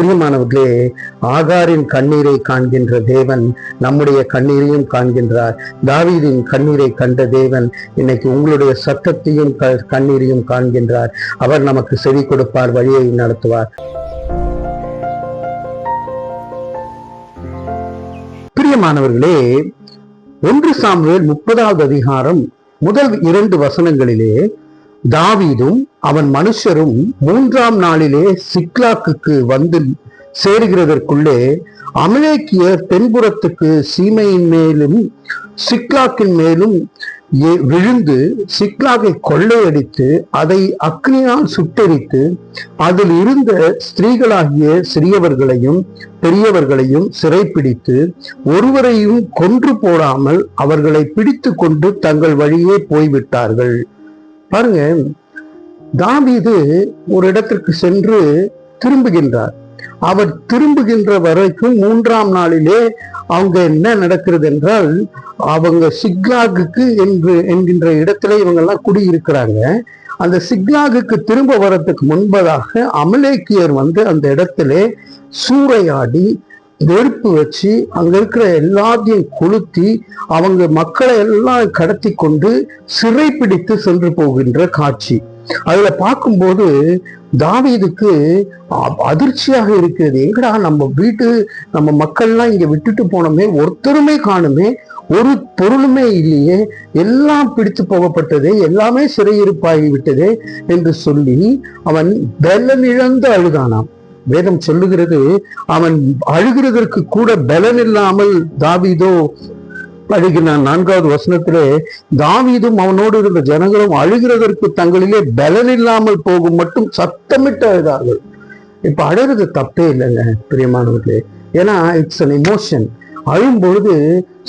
பிரியமானவர்களே, ஆகாரின் கண்ணீரை காண்கின்ற தேவன் நம்முடைய கண்ணீரையும் காண்கின்றார். தாவீதின் கண்ணீரை கண்ட தேவன் இன்னைக்கு உங்களுடைய சத்தத்தையும் கண்ணீரையும் காண்கின்றார். அவர் நமக்கு செவி கொடுப்பார், வழியை நடத்துவார். பிரியமானவர்களே, 1 சாமுவேல் 30வது அதிகாரம் முதல் 2 வசனங்களிலே தாவீதும் அவன் மனுஷரும் 3ஆம் நாளிலே சிக்லாக்குக்கு வந்து சேருகிறதற்குள்ளே அமலேக்கியர் தென்புறத்துக்கு சீமையின் மேலும் சிக்லாக்கின் மேலும் விழுந்து சிக்லாகை கொள்ளையடித்து அதை அக்னியால் சுட்டெரித்து அதில் இருந்த ஸ்திரீகளாகிய சிறியவர்களையும் பெரியவர்களையும் சிறைப்பிடித்து ஒருவரையும் கொன்று போடாமல் அவர்களை பிடித்து கொண்டு தங்கள் வழியே போய்விட்டார்கள். பாருங்க, தாவீது ஒரு இடத்திற்கு சென்று திரும்புகின்றார். அவர் திரும்புகின்ற வரைக்கும் 3ஆம் நாளிலே அவங்க என்ன நடக்கிறது என்றால், அவங்க சிக்லாகுக்கு என்கின்ற இடத்துல இவங்க எல்லாம் குடியிருக்கிறாங்க. அந்த சிக்லாகுக்கு திரும்ப வரத்துக்கு முன்பதாக அமலேக்கியர் வந்து அந்த இடத்துல சூறையாடி நெருப்பு வச்சு அங்க இருக்கிற எல்லாத்தையும் கொளுத்தி அவங்க மக்களை எல்லாம் கடத்தி கொண்டு சிறை பிடித்து சென்று போகின்ற காட்சி. அதுல பார்க்கும்போது தாவீதுக்கு அதிர்ச்சியாக இருக்கிறது. எங்கடா நம்ம மக்கள்லாம் இங்க விட்டுட்டு போனோமே, ஒருத்தருமே காணுமே, ஒரு பொருளுமே இல்லையே, எல்லாம் பிடித்து போகப்பட்டதே, எல்லாமே சிறையிருப்பாகி விட்டதே என்று சொல்லி அவன் பலன் இழந்து அழுதானாம். வேதம் சொல்லுகிறது, அவன் அழுகிறதற்கு கூட பலன் இல்லாமல் தாவீதோ அழுகினான். 4வது வசனத்திலே தாவீதும் அவனோடு இருந்த ஜனங்களும் அழுகிறதற்கு தங்களிலே பலன் இல்லாமல் போகும் மட்டும் சத்தமிட்டு அழுதார்கள். இப்ப அழுகிறது தப்பே இல்லைங்க பிரியமானவர்களே, ஏன்னா இட்ஸ் அன் எமோஷன். அழும்பொழுது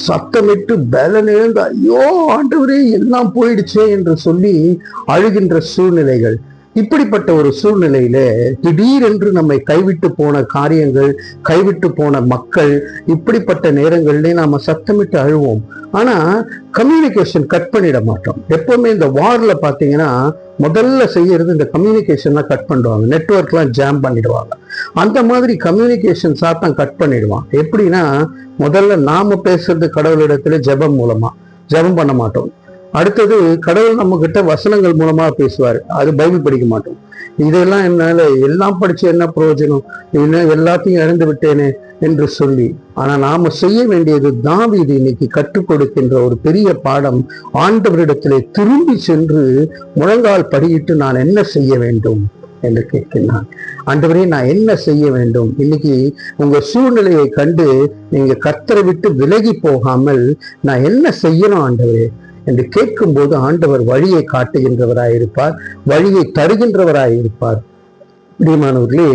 சத்தமிட்டு பலன் இழந்து ஐயோ ஆண்டவரே எல்லாம் போயிடுச்சே என்று சொல்லி அழுகின்ற சூழ்நிலைகள். இப்படிப்பட்ட ஒரு சூழ்நிலையில திடீரென்று நம்மை கைவிட்டு போன காரியங்கள், கைவிட்டு போன மக்கள், இப்படிப்பட்ட நேரங்கள்ல நாம சத்தமிட்டு அழுவோம். ஆனா கம்யூனிகேஷன் கட் பண்ணிட மாட்டோம். எப்பவுமே இந்த வார்ல பாத்தீங்கன்னா முதல்ல செய்யறது இந்த கம்யூனிகேஷன்லாம் கட் பண்ணிடுவாங்க, நெட்வொர்க்லாம் ஜாம் பண்ணிடுவாங்க. அந்த மாதிரி கம்யூனிகேஷன் சாத்தான் கட் பண்ணிடுவான். எப்படின்னா, முதல்ல நாம பேசுறது கடவுளிடத்துல ஜெபம் மூலமா, ஜெபம் பண்ண மாட்டோம். அடுத்தது கடவுள் நம்ம கிட்ட வசனங்கள் மூலமா பேசுவார், அது பைபிள் படிக்க மாட்டோம். இதெல்லாம் என்னால எல்லாம் படிச்சு என்ன பிரயோஜனம், இன்னும் எல்லாத்தையும் இழந்து விட்டேனே என்று சொல்லி. ஆனா நாம செய்ய வேண்டியது, தாவீது இன்னைக்கு கற்றுக் கொடுக்கின்ற ஒரு பெரிய பாடம், ஆண்டவரிடத்திலே திரும்பி சென்று முழங்கால் படியிட்டு நான் என்ன செய்ய வேண்டும் என்று கேட்கிறான். ஆண்டவரே நான் என்ன செய்ய வேண்டும்? இன்னைக்கு உங்க சூழ்நிலையை கண்டு நீங்க கர்த்தரை விட்டு விலகி போகாமல் நான் என்ன செய்யணும் ஆண்டவரே என்று கேட்கும் போது ஆண்டவர் வழியை காட்டுகின்றவராயிருப்பார், வழியை தருகின்றவராயிருப்பார். பிரியமானவர்களே,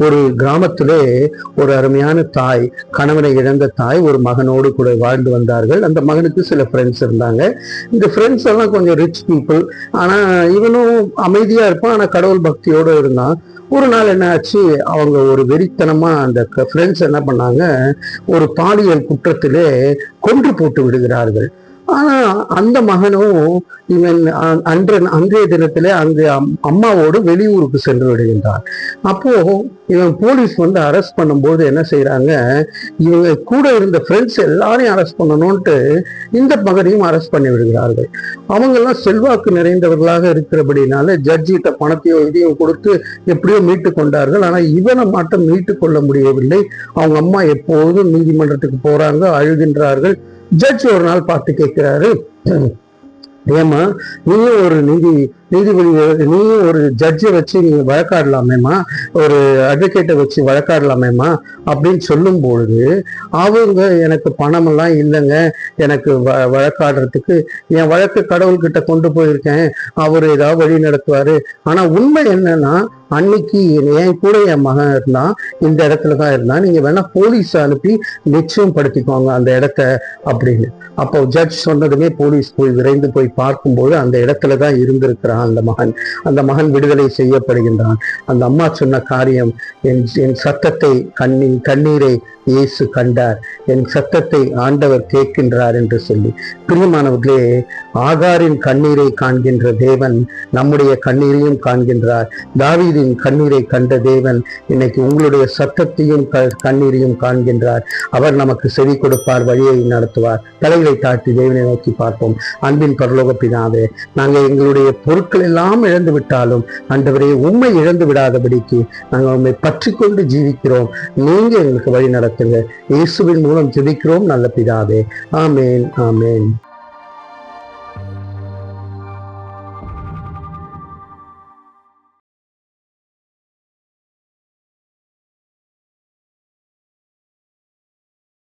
ஒரு கிராமத்திலே ஒரு அருமையான தாய், கணவனை இழந்த தாய் ஒரு மகனோடு கூட வாழ்ந்து வந்தார்கள். அந்த மகனுக்கு சில ஃப்ரெண்ட்ஸ் இருந்தாங்க. இந்த ஃப்ரெண்ட்ஸ் எல்லாம் கொஞ்சம் ரிச் பீப்புள். ஆனா இவனும் அமைதியா இருப்பான், ஆனா கடவுள் பக்தியோடு இருந்தான். ஒரு நாள் என்ன ஆச்சு, அவங்க ஒரு வெறித்தனமா அந்த ஃப்ரெண்ட்ஸ் என்ன பண்ணாங்க, ஒரு பாலியல் குற்றத்திலே கொன்று போட்டு விடுகிறார்கள். ஆனா அந்த மகனும் இவன் அன்றைய தினத்திலே அங்கு அம்மாவோடு வெளியூருக்கு சென்று விடுகின்றான். அப்போ இவன் போலீஸ் வந்து அரெஸ்ட் பண்ணும்போது என்ன செய்யறாங்க, இவங்க கூட இருந்த ஃப்ரெண்ட்ஸ் எல்லாரையும் அரெஸ்ட் பண்ணணும்ட்டு இந்த மகனையும் அரெஸ்ட் பண்ணி விடுகிறார்கள். அவங்க எல்லாம் செல்வாக்கு நிறைந்தவர்களாக இருக்கிறபடினால ஜட்ஜிட்ட பணத்தையோ இதையும் கொடுத்து எப்படியோ மீட்டு கொண்டார்கள். ஆனா இவனை மட்டும் மீட்டு கொள்ள முடியவில்லை. அவங்க அம்மா எப்போதும் நீதிமன்றத்துக்கு போறாங்க, அழுகின்றார்கள். ஜட்ஜ் ஒரு நாள் பார்த்து கேட்கிறாரு, ஏமா நீயும் ஒரு நீதிபதி, நீயும் ஒரு ஜட்ஜை வச்சு நீங்க வழக்காடலாமேமா, ஒரு அட்வொகேட்டை வச்சு வழக்காடலாமேமா அப்படின்னு சொல்லும் பொழுது, அவங்க எனக்கு பணம் எல்லாம் இல்லைங்க, எனக்கு வழக்காடுறதுக்கு என் வழக்கு கடவுள்கிட்ட கொண்டு போயிருக்கேன், அவர் ஏதாவது வழி நடத்துவாரு. ஆனா உண்மை என்னன்னா, அன்னைக்கு என் கூட என் மகன் இருந்தான், இந்த இடத்துலதான் இருந்தான், நீங்க வேணா போலீஸ் அனுப்பி நிச்சயம் படுத்திக்கோங்க அந்த இடத்த அப்படின்னு. அப்போ ஜட்ஜ் சொன்னதுமே போலீஸ் போய் விரைந்து போய் பார்க்கும்போது அந்த இடத்துலதான் இருந்திருக்கிறான் அந்த மகன் விடுதலை செய்யப்படுகின்றான். அந்த அம்மா சொன்ன காரியம், என் சத்தத்தை கண்ணீரை இயேசு கண்டார், என் சத்தத்தை ஆண்டவர் கேட்கின்றார் என்று சொல்லி. பிரியமானவர்களே, ஆகாரின் கண்ணீரை காண்கின்ற தேவன் நம்முடைய கண்ணீரையும் காண்கின்றார். தாவீதின் கண்ணீரை கண்ட தேவன் இன்னைக்கு உங்களுடைய சத்தத்தையும் கண்ணீரையும் காண்கின்றார். அவர் நமக்கு செவி கொடுப்பார், வழியை நடத்துவார். தலைகளை தாழ்த்தி தேவனை நோக்கி பார்ப்போம். அன்பின் பரலோக பிதாவே, நாங்கள் எங்களுடைய பொருட்கள் எல்லாம் இழந்து விட்டாலும் ஆண்டவரே, உம்மை இழந்து விடாதபடிக்கு நாங்கள் உம்மை பற்றி கொண்டு ஜீவிக்கிறோம். நீங்க எங்களுக்கு வழி நடத்துங்க. இயேசுவின் மூலம் ஜெபிக்கிறோம் நல்ல பிதாவே. ஆமேன், ஆமேன்.